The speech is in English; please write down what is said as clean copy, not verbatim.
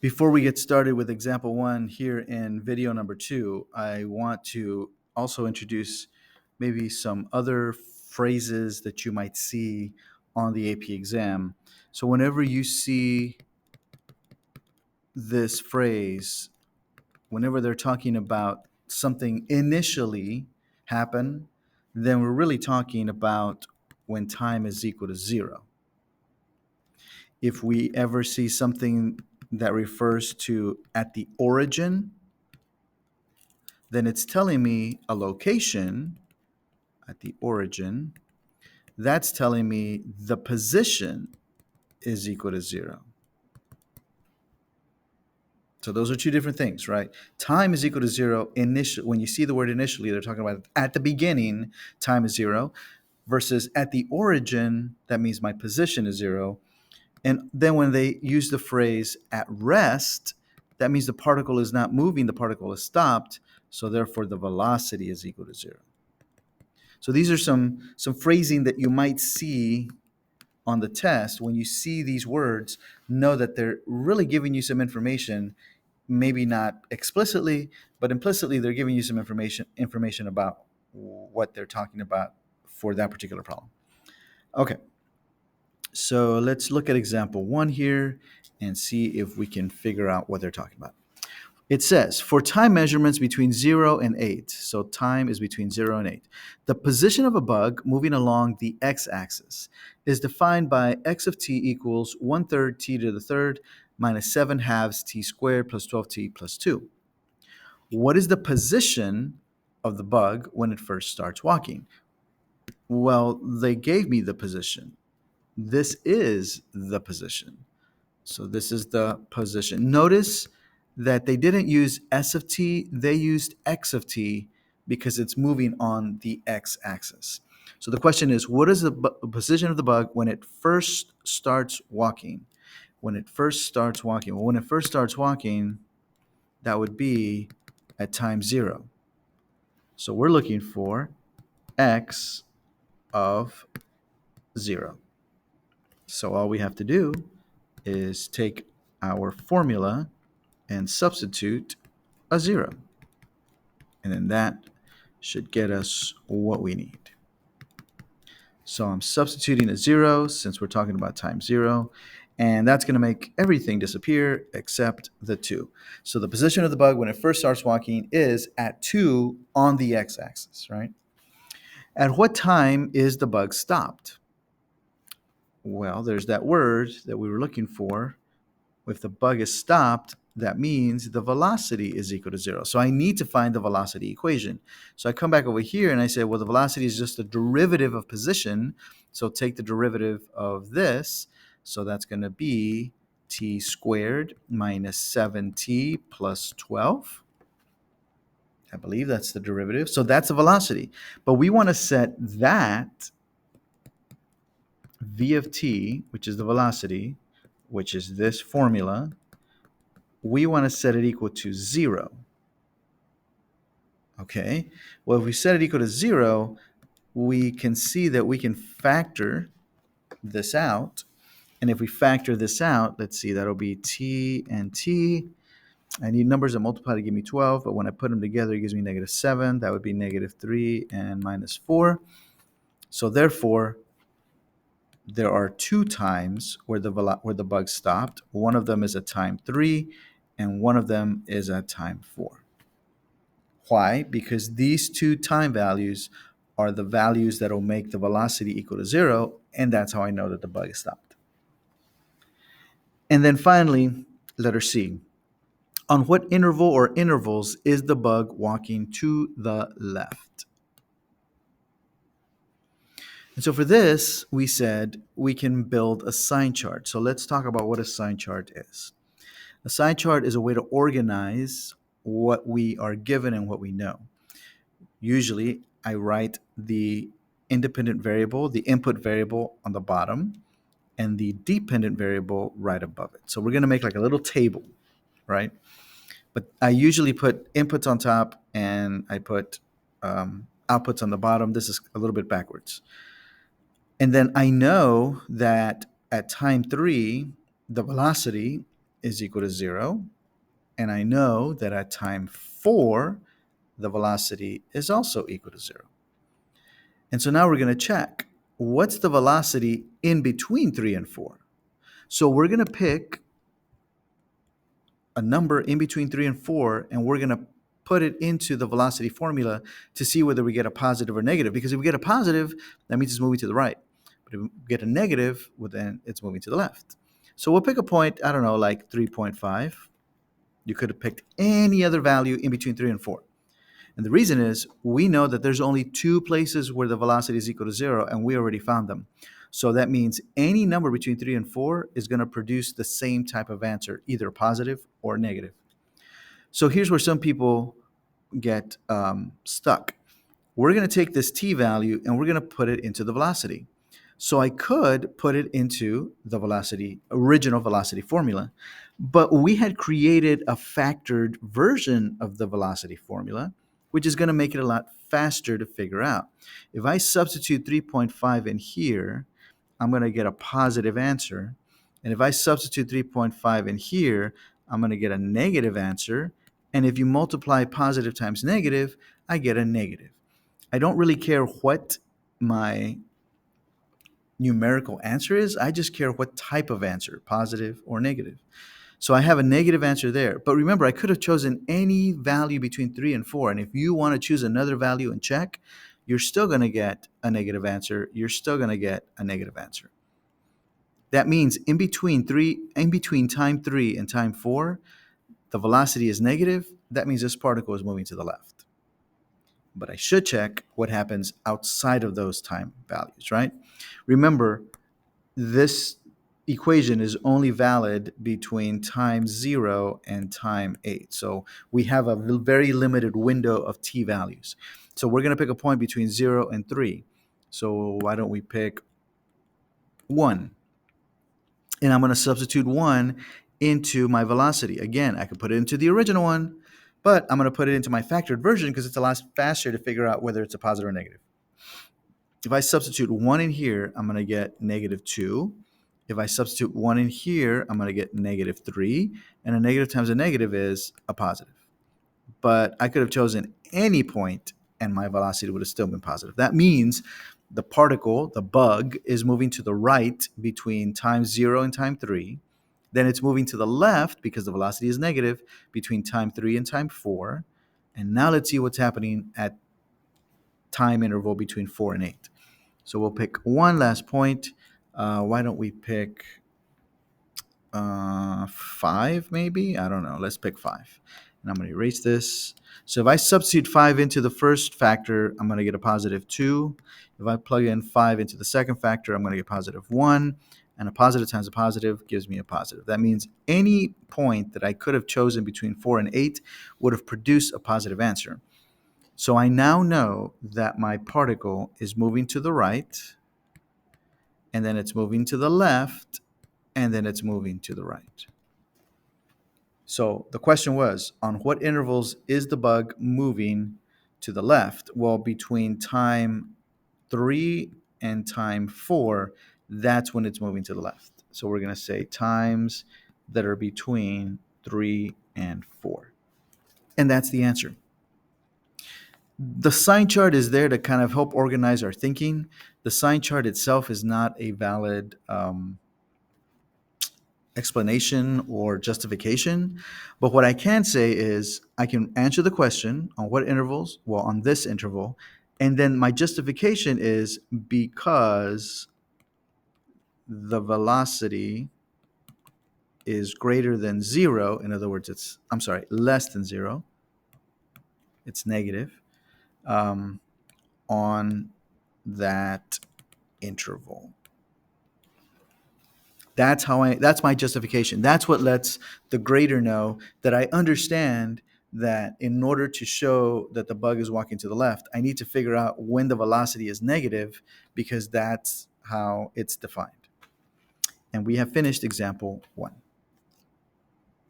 Before we get started with example one here in video number two, I want to also introduce maybe some other phrases that you might see on the AP exam. So whenever you see this phrase, whenever they're talking about something initially happen, then we're really talking about when time is equal to zero. If we ever see something that refers to at the origin, then it's telling me a location at the origin. That's telling me the position is equal to zero. So those are two different things, right? Time is equal to zero initially. When you see the word initially, they're talking about at the beginning, time is zero, versus at the origin, that means my position is zero. And then when they use the phrase at rest, that means the particle is not moving, the particle is stopped. So therefore, the velocity is equal to zero. So these are some phrasing that you might see on the test. When you see these words, know that they're really giving you some information, maybe not explicitly, but implicitly they're giving you some information about what they're talking about for that particular problem. Okay, so let's look at example one here and see if we can figure out what they're talking about. It says, for time measurements between 0 and 8, so time is between 0 and 8, the position of a bug moving along the x-axis is defined by x of t equals 1/3 t to the third minus 7 halves t squared plus 12t plus 2. What is the position of the bug when it first starts walking? Well, they gave me the position. This is the position. So this is the position. Notice that they didn't use S of t, they used x of t because it's moving on the x-axis. So the question is, what is the position of the bug when it first starts walking? When it first starts walking? Well, when it first starts walking, that would be at time 0. So we're looking for x of 0. So all we have to do is take our formula and substitute a 0. And then that should get us what we need. So I'm substituting a 0 since we're talking about time 0. And that's going to make everything disappear except the 2. So the position of the bug when it first starts walking is at 2 on the x-axis, right? At what time is the bug stopped? Well, there's that word that we were looking for. If the bug is stopped, that means the velocity is equal to 0. So I need to find the velocity equation. So I come back over here and I say, well, the velocity is just the derivative of position. So take the derivative of this. So that's going to be t squared minus 7t plus 12. I believe that's the derivative. So that's the velocity. But we want to set that v of t, which is the velocity, which is this formula, we want to set it equal to 0. Okay, well, if we set it equal to 0, we can see that we can factor this out. And if we factor this out, let's see, that'll be t and t. I need numbers that multiply to give me 12, but when I put them together, it gives me -7. That would be -3 and -4. So therefore, there are 2 times where the bug stopped. One of them is at time 3, and one of them is at time 4. Why? Because these 2 time values are the values that will make the velocity equal to 0, and that's how I know that the bug is stopped. And then finally, letter C. On what interval or intervals is the bug walking to the left? And so for this, we said we can build a sign chart. So let's talk about what a sign chart is. A sign chart is a way to organize what we are given and what we know. Usually, I write the independent variable, the input variable on the bottom, and the dependent variable right above it. So we're going to make like a little table, right? But I usually put inputs on top and I put outputs on the bottom. This is a little bit backwards. And then I know that at time 3, the velocity is equal to 0. And I know that at time 4, the velocity is also equal to 0. And so now we're going to check what's the velocity in between 3 and 4. So we're going to pick a number in between 3 and 4, and we're going to put it into the velocity formula to see whether we get a positive or negative. Because if we get a positive, that means it's moving to the right. But if we get a negative, well, then it's moving to the left. So we'll pick a point, I don't know, like 3.5. You could have picked any other value in between 3 and 4. And the reason is we know that there's only 2 places where the velocity is equal to 0, and we already found them. So that means any number between 3 and 4 is going to produce the same type of answer, either positive or negative. So here's where some people get stuck. We're going to take this t value and we're going to put it into the velocity. So I could put it into the original velocity formula, but we had created a factored version of the velocity formula, which is going to make it a lot faster to figure out. If I substitute 3.5 in here, I'm going to get a positive answer. And if I substitute 3.5 in here, I'm going to get a negative answer. And if you multiply positive times negative, I get a negative. I don't really care what my numerical answer is. I just care what type of answer, positive or negative. So I have a negative answer there. But remember, I could have chosen any value between 3 and 4. And if you want to choose another value and check, you're still going to get a negative answer. You're still going to get a negative answer. That means in between time 3 and time 4, the velocity is negative. That means this particle is moving to the left. But I should check what happens outside of those time values, right? Remember, this equation is only valid between time 0 and time 8. So we have a very limited window of t values. So we're going to pick a point between 0 and 3. So why don't we pick 1? And I'm going to substitute 1 into my velocity. Again, I could put it into the original one, but I'm going to put it into my factored version because it's a lot faster to figure out whether it's a positive or negative. If I substitute 1 in here, I'm going to get negative 2. If I substitute 1 in here, I'm going to get negative 3. And a negative times a negative is a positive. But I could have chosen any point and my velocity would have still been positive. That means the particle, the bug, is moving to the right between time 0 and time 3. Then it's moving to the left because the velocity is negative between time 3 and time 4. And now let's see what's happening at time interval between 4 and 8. So we'll pick one last point. Why don't we pick 5 maybe? I don't know. Let's pick 5. And I'm going to erase this. So if I substitute 5 into the first factor, I'm going to get a positive 2. If I plug in 5 into the second factor, I'm going to get positive 1. And a positive times a positive gives me a positive. That means any point that I could have chosen between 4 and 8 would have produced a positive answer. So I now know that my particle is moving to the right, and then it's moving to the left, and then it's moving to the right. So the question was, on what intervals is the bug moving to the left? Well, between time 3 and time 4, that's when it's moving to the left. So we're going to say times that are between 3 and 4. And that's the answer. The sign chart is there to kind of help organize our thinking. The sign chart itself is not a valid explanation or justification. But what I can say is I can answer the question on what intervals, well, on this interval, and then my justification is because the velocity is greater than 0. In other words, less than 0. It's negative on that interval. That's my justification. That's what lets the grader know that I understand that in order to show that the bug is walking to the left, I need to figure out when the velocity is negative because that's how it's defined. And we have finished example 1.